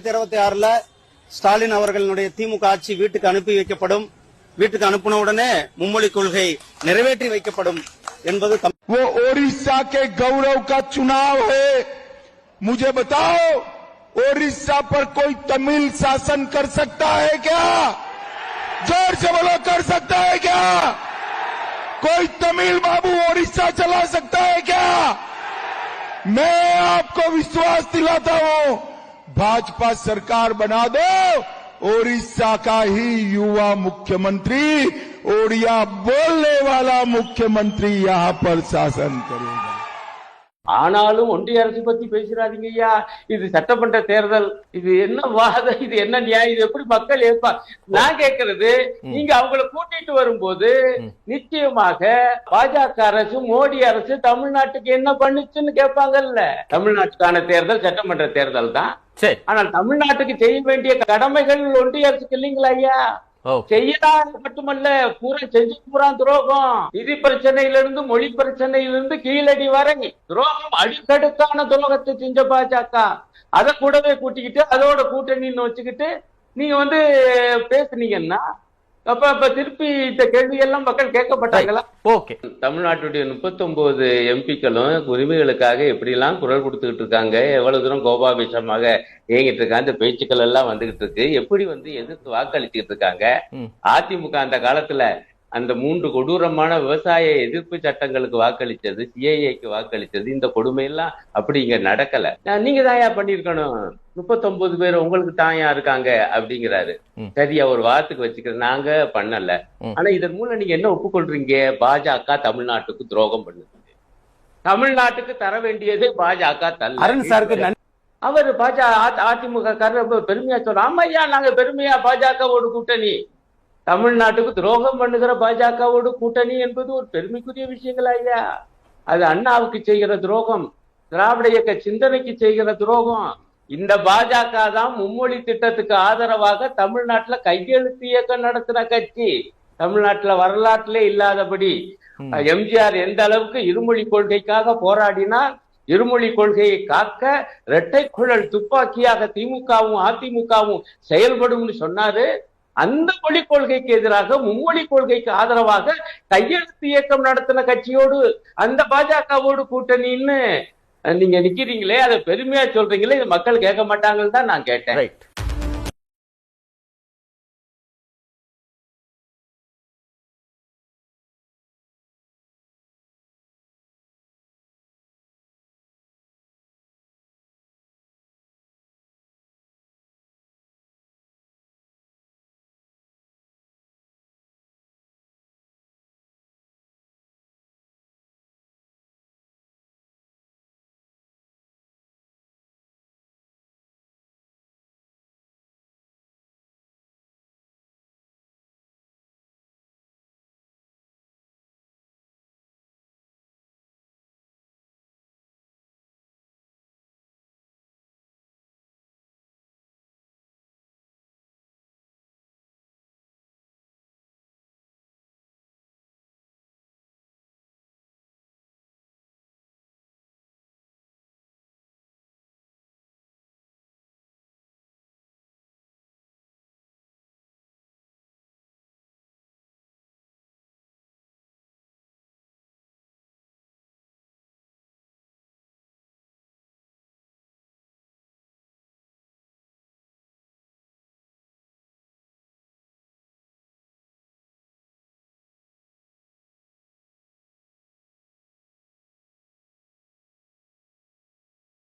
2026 ஸ்டாலின் அவர்களுடைய திமுக ஆட்சி வீட்டுக்கு அனுப்பி வைக்கப்படும். வீட்டுக்கு அனுப்பின உடனே மும்மொழி கொள்கை நிறைவேற்றி வைக்கப்படும் என்பது वो ओडिशा के गौरव का चुनाव है। मुझे बताओ, ओडिशा पर कोई तमिल शासन कर सकता है क्या? जोर से बोलो, कर सकता है क्या? कोई तमिल बाबू ओडिशा चला सकता है क्या? मैं आपको विश्वास दिलाता हूं, भाजपा सरकार बना दो, ओडिशा का ही युवा मुख्यमंत्री, ओडिया बोलने वाला मुख्यमंत्री यहां पर शासन करेगा। ஆனாலும் ஒன்றிய அரசு பத்தி பேசுறாதீங்க ஐயா. இது சட்டமன்ற தேர்தல், இது என்ன வாதம், இது என்ன நியாயம், இது எப்படி மக்கள் ஏற்பா? நான் கேட்கறது, நீங்க அவங்களை கூட்டிட்டு வரும்போது நிச்சயமாக பாஜக அரசு, மோடி அரசு தமிழ்நாட்டுக்கு என்ன பண்ணுச்சுன்னு கேட்பாங்கல்ல. தமிழ்நாட்டுக்கான தேர்தல் சட்டமன்ற தேர்தல் தான். ஆனால் தமிழ்நாட்டுக்கு செய்ய வேண்டிய கடமைகள் ஒன்றிய அரசுக்கு இல்லைங்களா ஐயா? செய்யலாம் மட்டுமல்ல, பூரா செஞ்சு பூரா துரோகம். நிதி பிரச்சனையிலிருந்து, மொழி பிரச்சனையிலிருந்து கீழடி வரை துரோகம், அடிக்கடுக்கான துரோகத்தை செஞ்ச பாஜக. அதை கூடவே கூட்டிக்கிட்டு அதோட கூட்டணின்னு வச்சுக்கிட்டு நீங்க பேசுனீங்கன்னா அப்ப திருப்பி இந்த கேள்வி எல்லாம் மக்கள் கேட்கப்பட்டாங்களா? ஓகே, தமிழ்நாட்டுடைய 39 எம்பிக்களும் உரிமைகளுக்காக எப்படி எல்லாம் குரல் கொடுத்துக்கிட்டு இருக்காங்க, எவ்வளவு தூரம் கோபாபிஷமாக இயங்கிட்டு இருக்காங்க, இந்த பேச்சுக்கள் எல்லாம் வந்துகிட்டு இருக்கு. எப்படி எதிர்த்து வாக்களிச்சுட்டு இருக்காங்க. அதிமுக அந்த காலத்துல அந்த 3 கொடூரமான விவசாய எதிர்ப்பு சட்டங்களுக்கு வாக்களிச்சது, சிஏஏக்கு வாக்களிச்சது, இந்த கொடுமையெல்லாம் அப்படி இங்க நடக்கல. நீங்க தாயா பண்ணிருக்கணும். 39 பேர் உங்களுக்கு தாயா இருக்காங்க அப்படிங்கிறாரு. சரியா, ஒரு வாரத்துக்கு வச்சுக்கிறது, நாங்க பண்ணல. ஆனா இதன் மூலம் நீங்க என்ன ஒப்புக்கொள்றீங்க? பாஜக தமிழ்நாட்டுக்கு துரோகம் பண்ணுது. தமிழ்நாட்டுக்கு தர வேண்டியது பாஜக தரல. அவர் அதிமுக பெருமையா சொல்ற, ஆமையா நாங்க பெருமையா பாஜகவோடு கூட்டணி, தமிழ்நாட்டுக்கு துரோகம் பண்ணுகிற பாஜகவோடு கூட்டணி என்பது ஒரு பெருமைக்குரிய விஷயங்கள் ஐயா. அது அண்ணாவுக்கு செய்கிற துரோகம், திராவிட இயக்க சிந்தனைக்கு செய்கிற துரோகம். இந்த பாஜக தான் மும்மொழி திட்டத்துக்கு ஆதரவாக தமிழ்நாட்டுல கையெழுத்து இயக்கம் நடத்தின கட்சி. தமிழ்நாட்டுல வரலாற்றிலே இல்லாதபடி எம்ஜிஆர் எந்த அளவுக்கு இருமொழி கொள்கைக்காக போராடினார், இருமொழி கொள்கையை காக்க இரட்டை குழல் துப்பாக்கியாக திமுகவும் அதிமுகவும் செயல்படும் சொன்னாரு. அந்த மொழி கொள்கைக்கு எதிராக மும்மொழி கொள்கைக்கு ஆதரவாக கையெழுத்து இயக்கம் நடத்தின கட்சியோடு அந்த பாஜகவோடு கூட்டணின்னு நீங்க நிக்கிறீங்களே, அதை பெருமையா சொல்றீங்களே, இது மக்கள் கேட்க மாட்டாங்கன்னு தான் நான் கேட்டேன்.